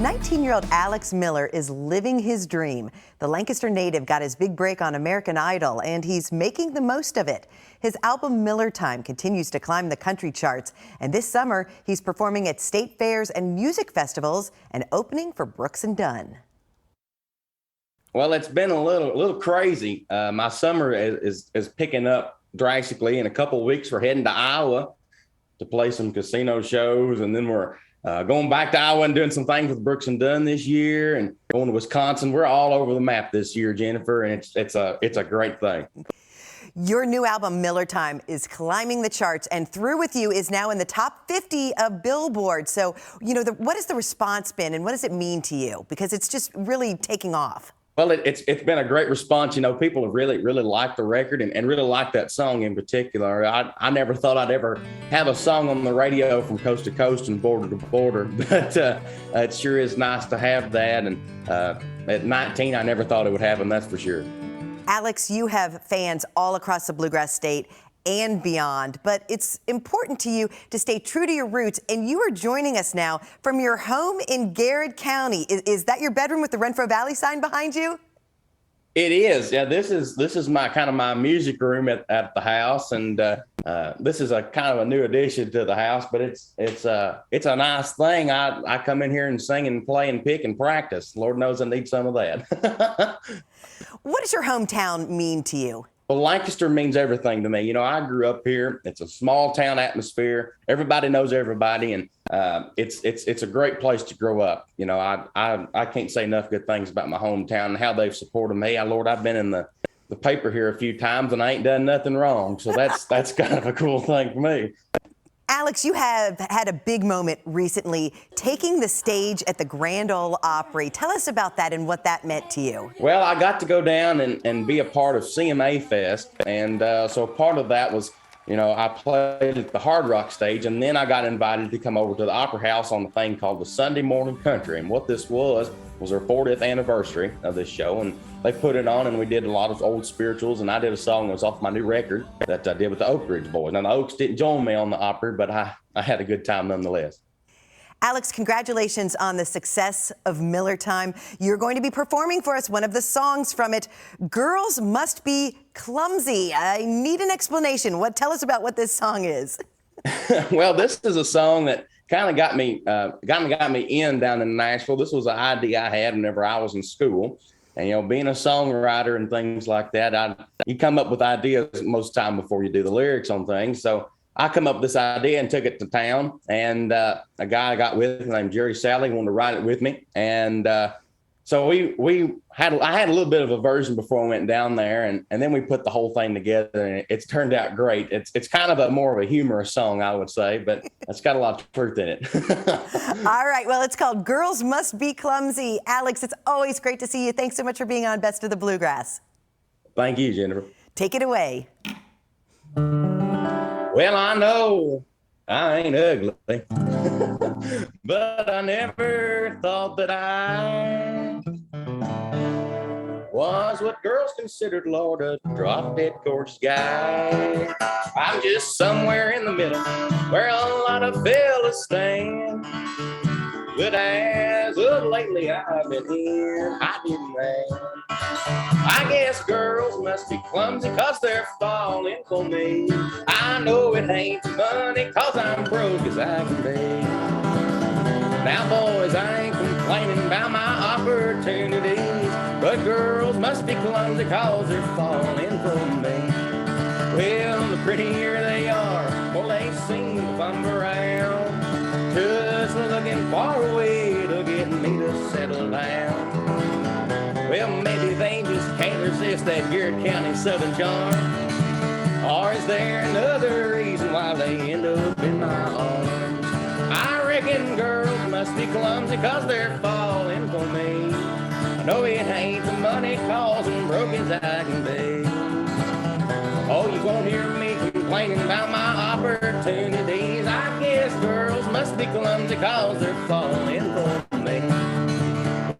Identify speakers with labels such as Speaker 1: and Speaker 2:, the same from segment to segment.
Speaker 1: 19-year-old Alex Miller is living his dream. The Lancaster native got his big break on American Idol, and he's making the most of it. His album Miller Time continues to climb the country charts, and this summer he's performing at state fairs and music festivals and opening for Brooks and Dunn.
Speaker 2: Well, it's been a little crazy. My summer is picking up drastically. In a couple of weeks, we're heading to Iowa to play some casino shows, and then we're going back to Iowa and doing some things with Brooks and Dunn this year, and going to Wisconsin. We're all over the map this year, Jennifer, and it's a great thing.
Speaker 1: Your new album, Miller Time, is climbing the charts, and Through With You is now in the top 50 of Billboard. So, what has the response been, and what does it mean to you? Because it's just really taking off.
Speaker 2: Well, it's been a great response. People have really liked the record and really liked that song in particular. I never thought I'd ever have a song on the radio from coast to coast and border to border, but it sure is nice to have that. And at 19, I never thought it would happen, that's for sure.
Speaker 1: Alex, you have fans all across the Bluegrass State and beyond, but it's important to you to stay true to your roots, and you are joining us now from your home in Garrett County. Is that your bedroom with the Renfro Valley sign behind you?
Speaker 2: It is. Yeah, this is my music room at the house, and this is a kind of a new addition to the house, but it's a nice thing. I come in here and sing and play and pick and practice. Lord knows I need some of that.
Speaker 1: What does your hometown mean to you?
Speaker 2: Well, Lancaster means everything to me. I grew up here. It's a small town atmosphere. Everybody knows everybody, and it's a great place to grow up. I can't say enough good things about my hometown and how they've supported me. Lord, I've been in the paper here a few times, and I ain't done nothing wrong. So that's kind of a cool thing for me.
Speaker 1: Alex, you have had a big moment recently, taking the stage at the Grand Ole Opry. Tell us about that and what that meant to you.
Speaker 2: Well, I got to go down and be a part of CMA Fest, and so part of that was, I played at the Hard Rock stage, and then I got invited to come over to the Opera House on the thing called the Sunday Morning Country. And what this was our 40th anniversary of this show, and they put it on, and we did a lot of old spirituals, and I did a song that was off my new record that I did with the Oak Ridge Boys. Now, the Oaks didn't join me on the Opry, but I had a good time nonetheless.
Speaker 1: Alex, congratulations on the success of Miller Time. You're going to be performing for us one of the songs from it, Girls Must Be Clumsy. I need an explanation. Tell us about what this song is.
Speaker 2: Well, this is a song that kind of got me in down in Nashville. This was an idea I had whenever I was in school. And, being a songwriter and things like that, you come up with ideas most time before you do the lyrics on things. So I come up with this idea and took it to town. And a guy I got with named Jerry Sally wanted to write it with me. And so I had a little bit of a version before I went down there, and then we put the whole thing together, and it's turned out great. It's kind of more of a humorous song, I would say, but it's got a lot of truth in it.
Speaker 1: All right, well, it's called Girls Must Be Clumsy. Alex, it's always great to see you. Thanks so much for being on Best of the Bluegrass.
Speaker 2: Thank you, Jennifer.
Speaker 1: Take it away.
Speaker 2: Well, I know I ain't ugly, but I never thought that I was what girls considered, Lord, a drop-dead gorgeous guy. I'm just somewhere in the middle where a lot of fellas stand. But as of lately I've been in hiding man. I guess girls must be clumsy 'cause they're falling for me. I know it ain't money 'cause I'm broke as I can be. Now boys, I ain't complaining about my opportunities, but girls must be clumsy 'cause they're falling for me. Well, the prettier they are, more they seem to bum around, just looking for a way to get me to settle down. Well, maybe they just can't resist that Garrett County Southern charm. Or is there another reason why they end up in my arms? I reckon girls must be clumsy 'cause they're falling for me. I know it ain't the money 'cause I'm broke as I can be. Oh, you won't hear me complaining about my opportunities. I guess girls must be clumsy 'cause they're falling for me.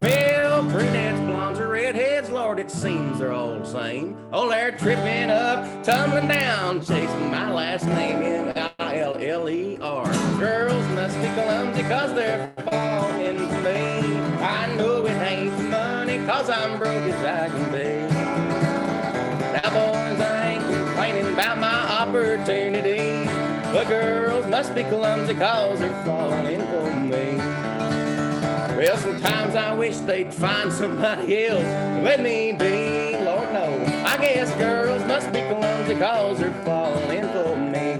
Speaker 2: Well, brunettes, blondes, or redheads, Lord, it seems they're all the same. Oh, they're tripping up, tumbling down, chasing my last name, M-I-L-L-E-R. Girls must be clumsy 'cause they're falling for me. 'cause I'm broke as I can be. Now, boys, I ain't complaining about my opportunities, but girls must be clumsy 'cause they're falling for me. Well, sometimes I wish they'd find somebody else to let me be. Lord, no, I guess girls must be clumsy 'cause they're falling for me.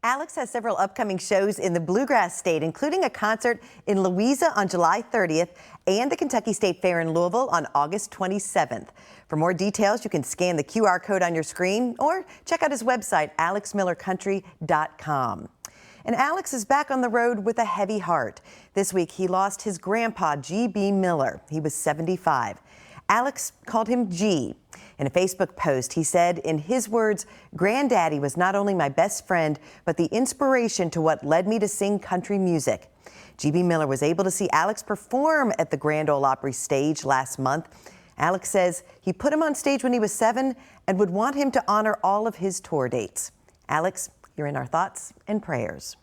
Speaker 1: Alex has several upcoming shows in the Bluegrass State, including a concert in Louisa on July 30th and the Kentucky State Fair in Louisville on August 27th. For more details, you can scan the QR code on your screen or check out his website, alexmillercountry.com. And Alex is back on the road with a heavy heart. This week, he lost his grandpa, G.B. Miller. He was 75. Alex called him G. In a Facebook post, he said, in his words, "Granddaddy was not only my best friend, but the inspiration to what led me to sing country music." G.B. Miller was able to see Alex perform at the Grand Ole Opry stage last month. Alex says he put him on stage when he was 7 and would want him to honor all of his tour dates. Alex, you're in our thoughts and prayers.